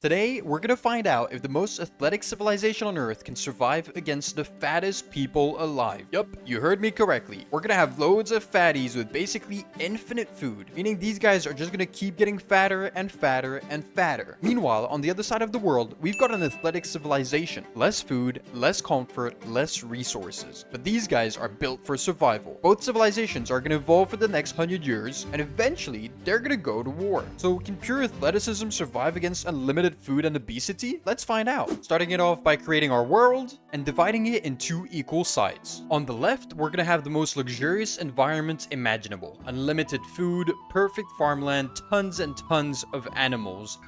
Today, we're gonna find out if the most athletic civilization on Earth can survive against the fattest people alive. Yup, you heard me correctly. We're gonna have loads of fatties with basically infinite food, meaning these guys are just gonna keep getting fatter and fatter and fatter. Meanwhile, on the other side of the world, we've got an athletic civilization. Less food, less comfort, less resources. But these guys are built for survival. Both civilizations are gonna evolve for the next 100 years, and eventually, they're gonna go to war. So can pure athleticism survive against unlimited food and obesity? Let's find out. Starting it off by creating our world and dividing it in two equal sides. On the left, we're gonna have the most luxurious environment imaginable. Unlimited food, perfect farmland, tons and tons of animals.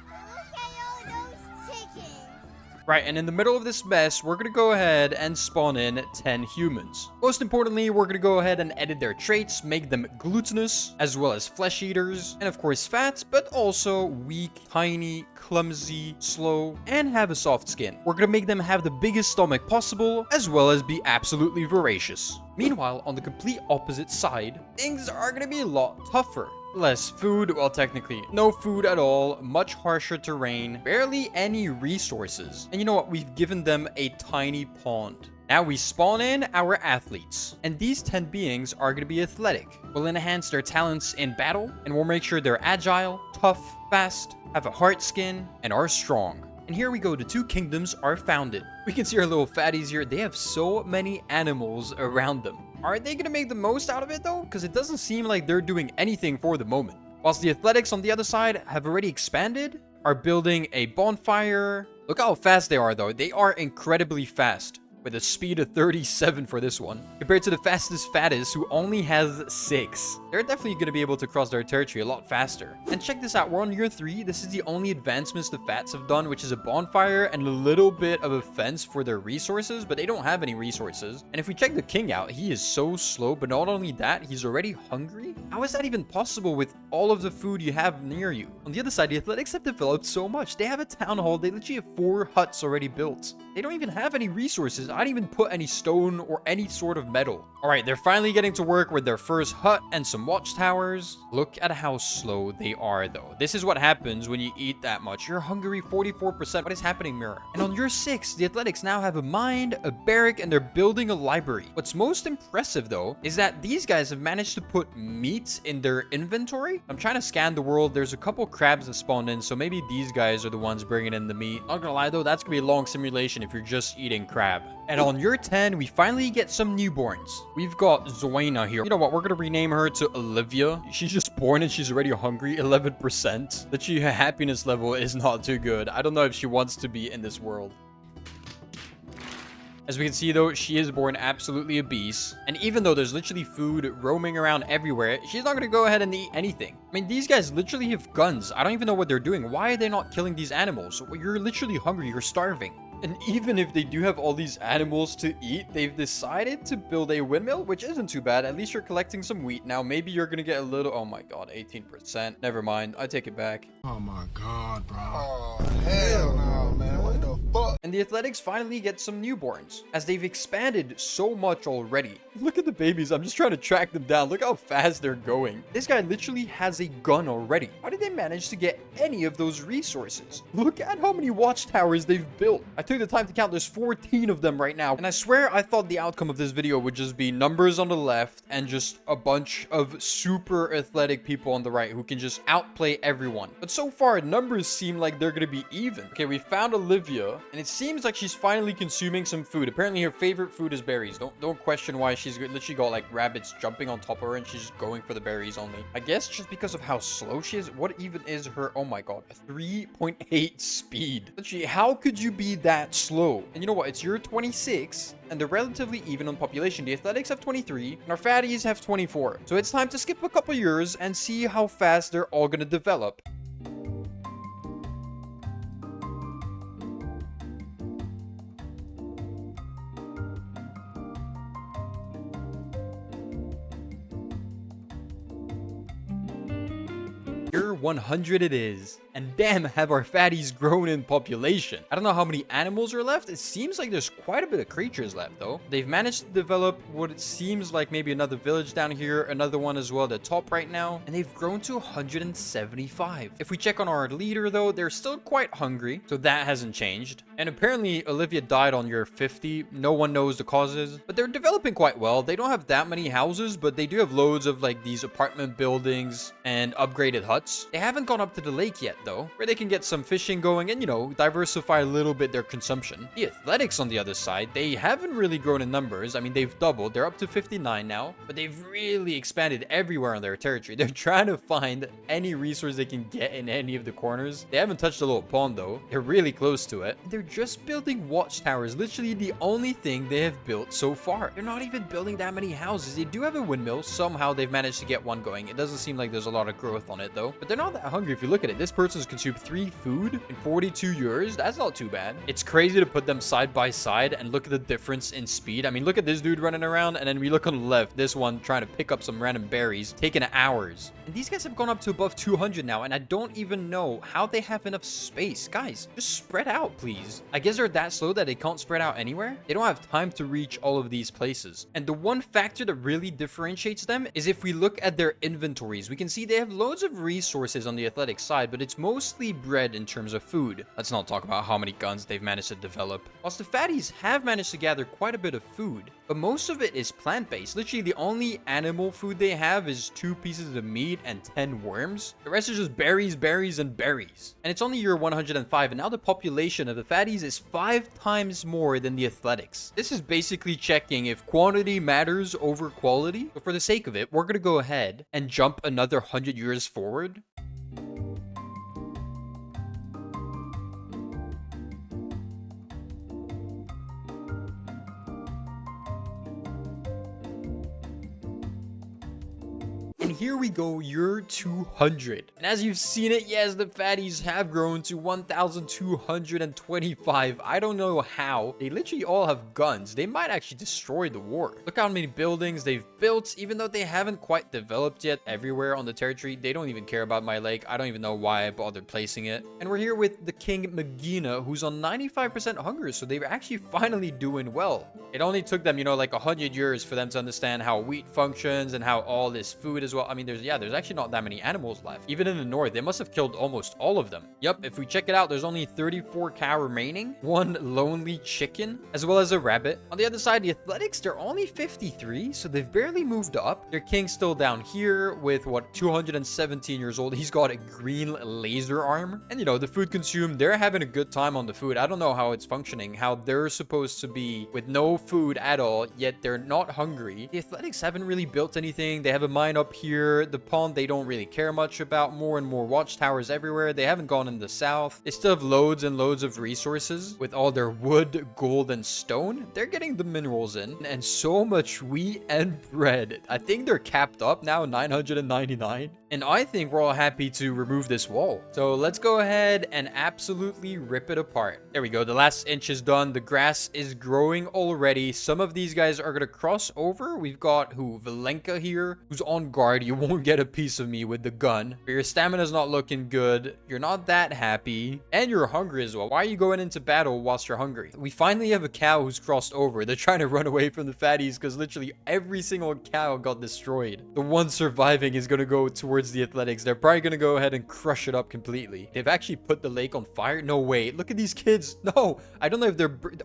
Right, and in the middle of this mess, we're gonna go ahead and spawn in 10 humans. Most importantly, we're gonna go ahead and edit their traits, make them glutinous, as well as flesh eaters, and of course fat, but also weak, tiny, clumsy, slow, and have a soft skin. We're gonna make them have the biggest stomach possible, as well as be absolutely voracious. Meanwhile, on the complete opposite side, things are gonna be a lot tougher. Less food, well technically no food at all, much harsher terrain, barely any resources. And you know what, we've given them a tiny pond. Now we spawn in our athletes, and these 10 beings are going to be athletic. We'll enhance their talents in battle, and we'll make sure they're agile, tough, fast, have a hard skin, and are strong. And here we go, the two kingdoms are founded. We can see our little fatties here, they have so many animals around them. Are they gonna make the most out of it though? Because it doesn't seem like they're doing anything for the moment. Whilst the athletics on the other side have already expanded, are building a bonfire. Look how fast they are though, they are incredibly fast. With a speed of 37 for this one, compared to the fastest fattest who only has 6. They're definitely going to be able to cross their territory a lot faster. And check this out, we're on year 3. This is the only advancements the fats have done, which is a bonfire and a little bit of a fence for their resources, but they don't have any resources. And if we check the king out, he is so slow, but not only that, he's already hungry. How is that even possible with all of the food you have near you? On the other side, the athletics have developed so much. They have a town hall, they literally have 4 huts already built. They don't even have any resources. I didn't even put any stone or any sort of metal. Alright, they're finally getting to work with their first hut and some watchtowers. Look at how slow they are though. This is what happens when you eat that much. You're hungry 44%. What is happening, Mirror? And on year 6, the athletics now have a mine, a barrack, and they're building a library. What's most impressive though is that these guys have managed to put meat in their inventory. I'm trying to scan the world. There's a couple crabs that spawned in, so maybe these guys are the ones bringing in the meat. Not gonna lie though, that's gonna be a long simulation if you're just eating crab. And on year 10, we finally get some newborns. We've got Zoena here. You know what? We're going to rename her to Olivia. She's just born and she's already hungry. 11%. Literally, her happiness level is not too good. I don't know if she wants to be in this world. As we can see though, she is born absolutely obese. And even though there's literally food roaming around everywhere, she's not going to go ahead and eat anything. I mean, these guys literally have guns. I don't even know what they're doing. Why are they not killing these animals? You're literally hungry. You're starving. And even if they do have all these animals to eat, they've decided to build a windmill, which isn't too bad. At least you're collecting some wheat. Now, maybe you're going to get a little... Oh my god, 18%. Never mind. I take it back. Oh my god, bro. Oh, hell no, man. What the fuck? And the athletics finally get some newborns, as they've expanded so much already. Look at the babies. I'm just trying to track them down. Look how fast they're going. This guy literally has a gun already. How did they manage to get any of those resources? Look at how many watchtowers they've built. I took the time to count. There's 14 of them right now. And I swear I thought the outcome of this video would just be numbers on the left and just a bunch of super athletic people on the right who can just outplay everyone. But so far, numbers seem like they're going to be even. Okay, we found Olivia, and it seems like she's finally consuming some food. Apparently, her favorite food is berries. Don't question why she's literally got like rabbits jumping on top of her and she's just going for the berries only. I guess just because of how slow she is. What even is her... Oh my god, a 3.8 speed. Literally, how could you be that slow? And you know what? It's year 26, and they're relatively even on population. The athletics have 23, and our fatties have 24. So it's time to skip a couple years and see how fast they're all gonna develop. Year 100 it is. And damn, have our fatties grown in population. I don't know how many animals are left. It seems like there's quite a bit of creatures left though. They've managed to develop what it seems like maybe another village down here, another one as well at the top right now, and they've grown to 175. If we check on our leader though, they're still quite hungry, so that hasn't changed. And apparently Olivia died on year 50. No one knows the causes, but they're developing quite well. They don't have that many houses, but they do have loads of like these apartment buildings and upgraded huts. They haven't gone up to the lake yet though, where they can get some fishing going and, you know, diversify a little bit their consumption. The athletics on the other side, they haven't really grown in numbers. I mean, they've doubled. They're up to 59 now, but they've really expanded everywhere on their territory. They're trying to find any resource they can get in any of the corners. They haven't touched the little pond though. They're really close to it. They're just building watchtowers, literally the only thing they have built so far. They're not even building that many houses. They do have a windmill. Somehow they've managed to get one going. It doesn't seem like there's a lot of growth on it though, but they're not that hungry if you look at it. This person's consumed 3 food in 42 years. That's not too bad. It's crazy to put them side by side and look at the difference in speed. I mean, look at this dude running around, and then we look on the left, this one trying to pick up some random berries, taking hours. And these guys have gone up to above 200 now, and I don't even know how they have enough space. Guys, just spread out, please. I guess they're that slow that they can't spread out anywhere. They don't have time to reach all of these places. And the one factor that really differentiates them is if we look at their inventories, we can see they have loads of resources on the athletic side, but it's mostly bread in terms of food. Let's not talk about how many guns they've managed to develop. Whilst the fatties have managed to gather quite a bit of food, but most of it is plant-based. Literally, the only animal food they have is 2 pieces of meat and 10 worms. The rest is just berries, berries, and berries. And it's only year 105, and now the population of the fatties is 5 times more than the athletics. This is basically checking if quantity matters over quality. But for the sake of it, we're gonna go ahead and jump another 100 years forward. And here we go, year 200. And as you've seen it, yes, the fatties have grown to 1,225. I don't know how. They literally all have guns. They might actually destroy the war. Look how many buildings they've built, even though they haven't quite developed yet everywhere on the territory. They don't even care about my lake. I don't even know why I bothered placing it. And we're here with the King Magina, who's on 95% hunger, so they're actually finally doing well. It only took them, you know, like 100 years for them to understand how wheat functions and how all this food is well. I mean, there's actually not that many animals left. Even in the north, they must have killed almost all of them. Yep, if we check it out, there's only 34 cow remaining, 1 lonely chicken, as well as a rabbit. On the other side, the athletics, they're only 53, so they've barely moved up. Their king's still down here with, what, 217 years old. He's got a green laser arm. And, you know, the food consumed, they're having a good time on the food. I don't know how it's functioning, how they're supposed to be with no food at all, yet they're not hungry. The athletics haven't really built anything. They have a mine up here. The pond they don't really care much about. More and more watchtowers everywhere. They haven't gone in the south. They still have loads and loads of resources with all their wood, gold, and stone. They're getting the minerals in, and so much wheat and bread. I think they're capped up now, 999. And I think we're all happy to remove this wall. So let's go ahead and absolutely rip it apart. There we go. The last inch is done. The grass is growing already. Some of these guys are going to cross over. We've got Valenka here, who's on guard. You won't get a piece of me with the gun. But your stamina's not looking good. You're not that happy. And you're hungry as well. Why are you going into battle whilst you're hungry? We finally have a cow who's crossed over. They're trying to run away from the fatties because literally every single cow got destroyed. The one surviving is going to go towards the athletics. They're probably going to go ahead and crush it up completely. They've actually put the lake on fire. No way. Look at these kids. No, I don't know if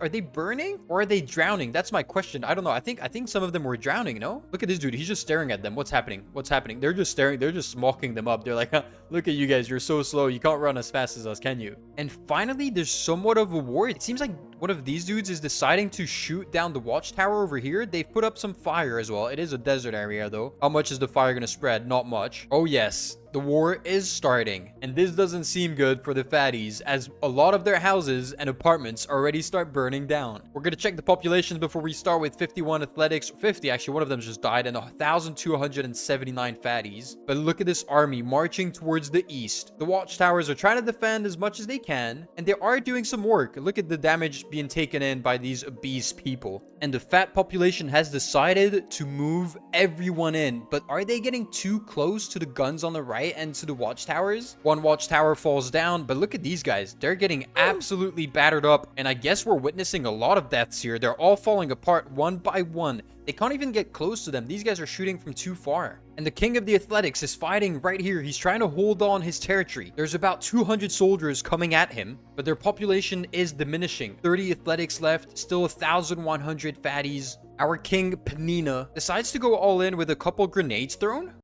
are they burning or are they drowning? That's my question. I don't know. I think some of them were drowning. No, look at this dude. He's just staring at them. What's happening? What's happening? They're just staring. They're just mocking them up. They're like, huh, look at you guys. You're so slow. You can't run as fast as us, can you? And finally, there's somewhat of a war. It seems like one of these dudes is deciding to shoot down the watchtower over here. They've put up some fire as well. It is a desert area though. How much is the fire going to spread? Not much. Oh yes. The war is starting, and this doesn't seem good for the fatties as a lot of their houses and apartments already start burning down. We're going to check the populations before we start with 51 athletics. 50, actually, one of them just died, and 1,279 fatties. But look at this army marching towards the east. The watchtowers are trying to defend as much as they can, and they are doing some work. Look at the damage being taken in by these obese people. And the fat population has decided to move everyone in. But are they getting too close to the guns on the right and to the watchtowers? One watchtower falls down, but look at these guys. They're getting absolutely battered up. And I guess we're witnessing a lot of deaths here. They're all falling apart one by one. They can't even get close to them. These guys are shooting from too far. And the king of the athletics is fighting right here. He's trying to hold on his territory. There's about 200 soldiers coming at him, but their population is diminishing. 30 athletics left, still 1,100 fatties. Our king Penina decides to go all in with a couple grenades thrown.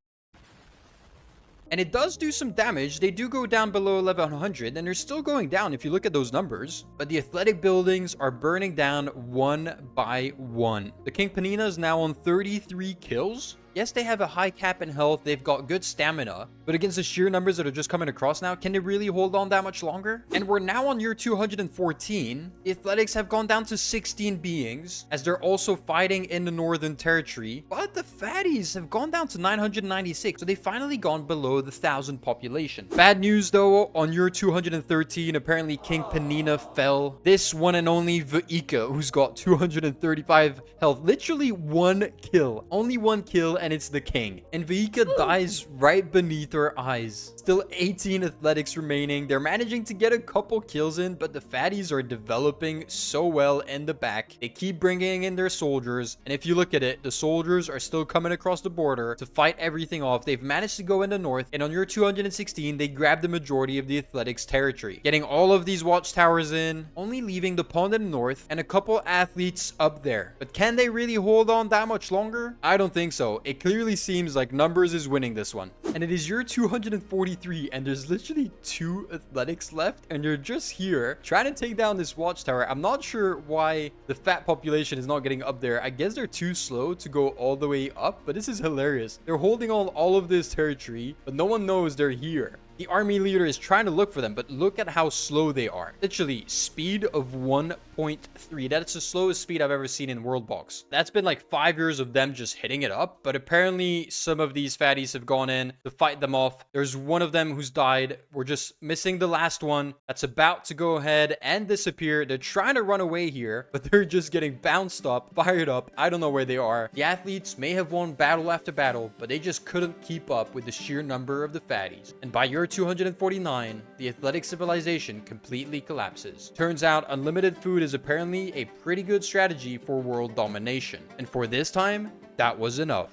And it does do some damage. They do go down below 1100, and they're still going down if you look at those numbers. But the athletic buildings are burning down one by one. The King Penina is now on 33 kills. Yes, they have a high cap in health. They've got good stamina. But against the sheer numbers that are just coming across now, can they really hold on that much longer? And we're now on year 214. The athletics have gone down to 16 beings, as they're also fighting in the Northern Territory. But the fatties have gone down to 996. So they've finally gone below the 1,000 population. Bad news though, on year 213, apparently King Penina fell. This one and only Vaika, who's got 235 health. Literally one kill. Only one kill, and it's the king. And Vaika dies right beneath her eyes. Still 18 athletics remaining. They're managing to get a couple kills in, but the fatties are developing so well in the back. They keep bringing in their soldiers, and if you look at it, the soldiers are still coming across the border to fight everything off. They've managed to go in the north, and on year 216, they grabbed the majority of the athletics territory, getting all of these watchtowers in, only leaving the pond in the north and a couple athletes up there. But can they really hold on that much longer? I don't think so. It clearly seems like numbers is winning this one. And it is year 243, and there's literally 2 athletics left, and you're just here trying to take down this watchtower. I'm not sure why the fat population is not getting up there. I guess they're too slow to go all the way up, but this is hilarious. They're holding on all of this territory, but no one knows they're here. The army leader is trying to look for them, but look at how slow they are. Literally, speed of 1.3. That's the slowest speed I've ever seen in WorldBox. That's been like 5 years of them just hitting it up, but apparently some of these fatties have gone in to fight them off. There's one of them who's died. We're just missing the last one that's about to go ahead and disappear. They're trying to run away here, but they're just getting bounced up, fired up. I don't know where they are. The athletes may have won battle after battle, but they just couldn't keep up with the sheer number of the fatties. And by year 249, the athletic civilization completely collapses. Turns out unlimited food is apparently a pretty good strategy for world domination. And for this time, that was enough.